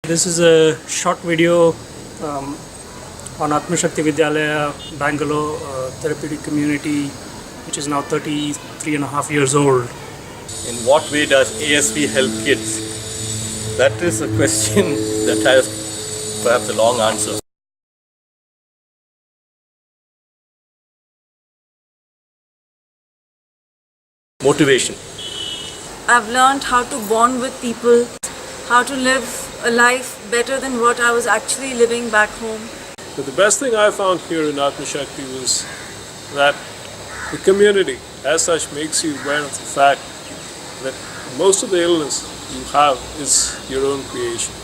This is a short video on Atmashakti Vidyalaya, Bangalore therapeutic community, which is now 33.5 years old. In what way does ASV help kids? That is a question that has perhaps a long answer. Motivation. I've learned how to bond with people, how to live a life better than what I was actually living back home. But the best thing I found here in Atmashakti was that the community as such makes you aware of the fact that most of the illness you have is your own creation.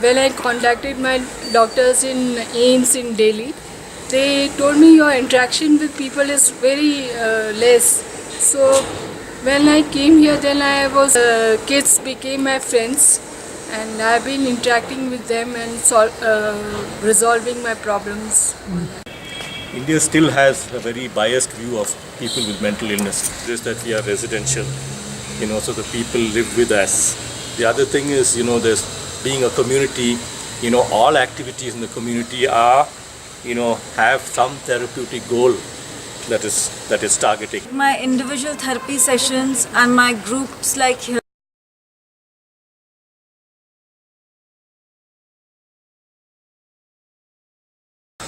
When I contacted my doctors in AIIMS in Delhi, they told me your interaction with people is very less. So when I came here, then kids became my friends, and I've been interacting with them and resolving my problems. India still has a very biased view of people with mental illness. Just that we are residential, so the people live with us. The other thing is, there's being a community, all activities in the community are, have some therapeutic goal that is targeting. My individual therapy sessions and my groups like here.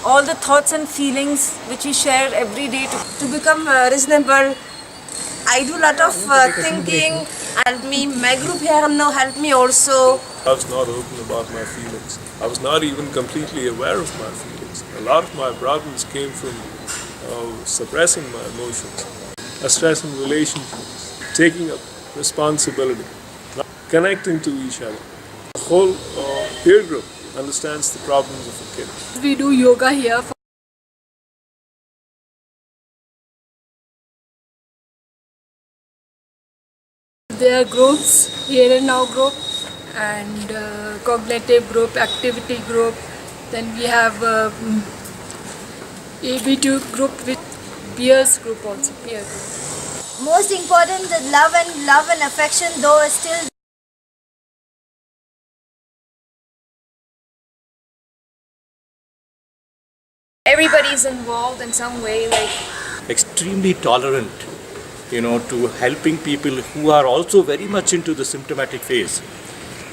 All the thoughts and feelings which we share every day to become reasonable. I do a lot of thinking, and my group here now helped me also. I was not open about my feelings. I was not even completely aware of my feelings. A lot of my problems came from suppressing my emotions, stressing relationships, taking up responsibility, connecting to each other. The whole peer group understands the problems of a kid. We do yoga here. There are groups, Here and Now group, and cognitive group, activity group. Then we have AB2 group with peers group also. Peer group. Most important, the love and affection, though is still. Everybody's involved in some way, Extremely tolerant, to helping people who are also very much into the symptomatic phase,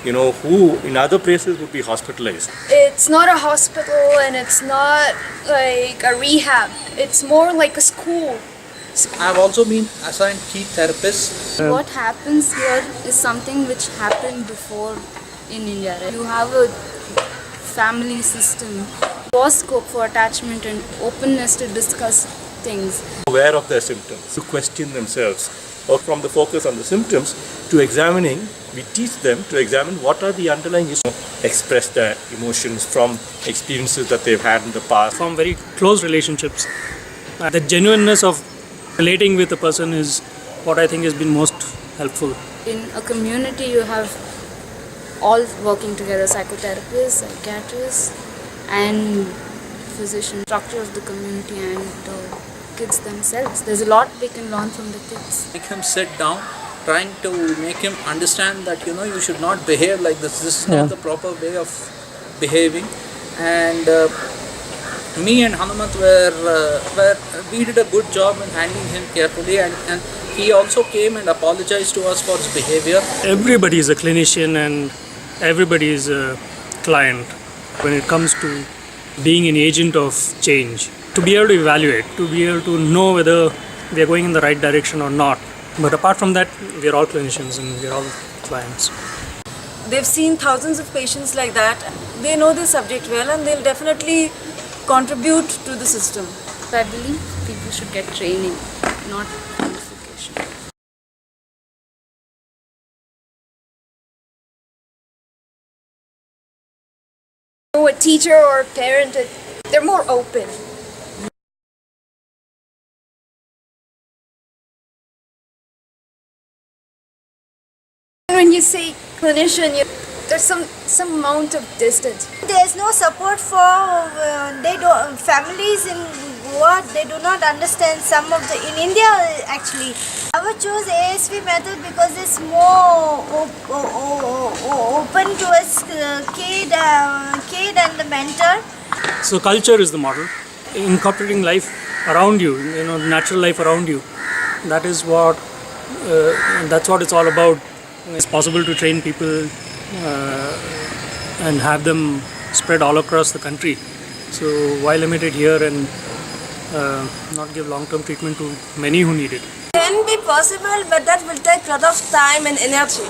who in other places would be hospitalized. It's not a hospital and it's not like a rehab. It's more like a school. I've also been assigned key therapist. What happens here is something which happened before in India. Right? You have a family system, was scope for attachment and openness to discuss things. Aware of their symptoms, to question themselves, or from the focus on the symptoms to examining, we teach them to examine what are the underlying issues, express their emotions from experiences that they've had in the past. From very close relationships, the genuineness of relating with a person is what I think has been most helpful. In a community, you have all working together, psychotherapists, psychiatrists, and physicians, structure of the community, and the kids themselves. There's a lot we can learn from the kids. Make him sit down, trying to make him understand that you should not behave like this. This is not the proper way of behaving. And me and Hanumat we did a good job in handling him carefully, and he also came and apologized to us for his behavior. Everybody is a clinician and everybody is a client when it comes to being an agent of change. To be able to evaluate, to be able to know whether we are going in the right direction or not. But apart from that, we are all clinicians and we are all clients. They've seen thousands of patients like that. They know the subject well and they'll definitely contribute to the system. I believe people should get training, not qualification. a teacher or a parent, they're more open. When you say clinician, there's some amount of distance. There's no support for families in what they do not understand some of the in India actually. I would choose ASV method because it's more open to a kid and the mentor. So culture is the model. Incorporating life around you, natural life around you. That is what. That's what it's all about. It's possible to train people and have them spread all across the country. So why limit it here and not give long-term treatment to many who need it? Can be possible, but that will take a lot of time and energy.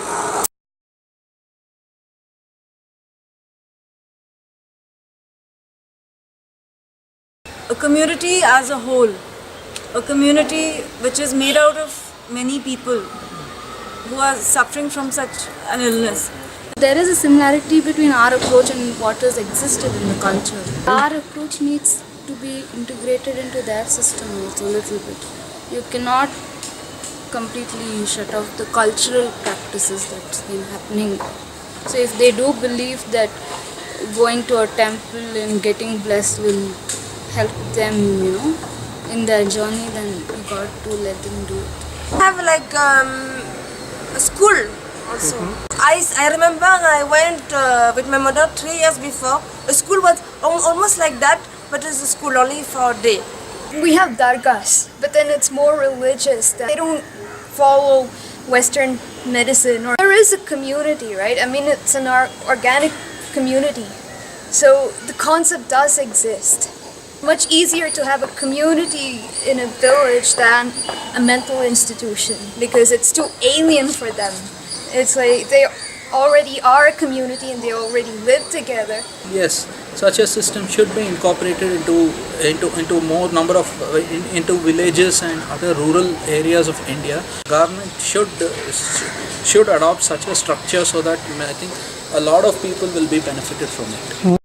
A community as a whole, a community which is made out of many people who are suffering from such an illness. There is a similarity between our approach and what has existed in the culture. Our approach needs to be integrated into their system also a little bit. You cannot completely shut off the cultural practices that's been happening. So if they do believe that going to a temple and getting blessed will help them, in their journey, then you got to let them do it. Have like a school also. I remember I went with my mother 3 years before. The school was almost like that, but it's a school only for a day. We have dargahs, but then it's more religious. They don't follow Western medicine. Or there is a community, right? I mean, it's an organic community. So the concept does exist. Much easier to have a community in a village than a mental institution because it's too alien for them. It's like they already are a community and they already live together. Yes, such a system should be incorporated into more number of into villages and other rural areas of India. Government should adopt such a structure so that I think a lot of people will be benefited from it.